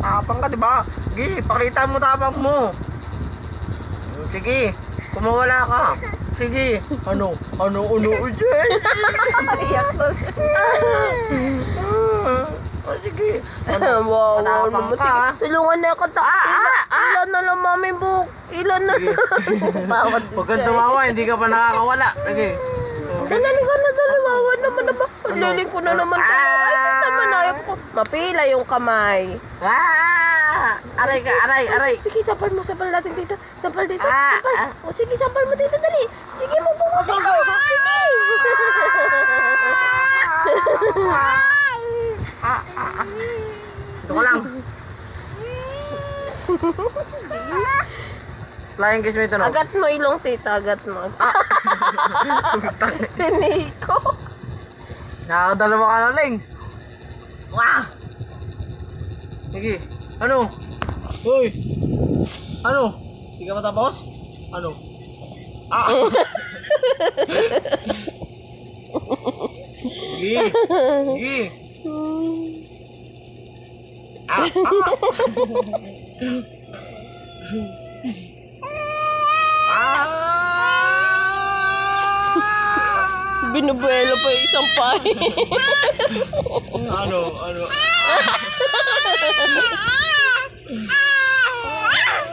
Tapang ka, di ba? Sige, pakita mo tapang mo. Sige, kumawala ka. Sige. Ano, dyan? Iyak to. Sige. Wow, Matapang naman. ka, Sige, ha? tulungan na ako. Ilan na lang, mami, buhok. Ilan na lang. Tawad din Huwag kang siya. tumawa, hindi ka pa nakakawala. Sige. Dalaling ka na, dalawawa naman na ba? Liling ko na naman tayo. Ay, sis naman, ayaw ko. Mapila yung kamay. Aray ka, aray. Sige, sampal mo, sampal natin dito. Sampal dito, Ah, sampal. O sige, sampal mo dito, dali. Sige, magpupunta ka. Sige. Ito ka lang. Flying kiss mo ito, no? Agat mo ilong, tita, agat mo. Si Nico. Nakakadalawa ka na, Ling. Wah! Sige. Ano? Hoy! Ano? Hindi ka matapos? Ano? Sige. Sige. Binubuelo pa yung isang pahay. Ano?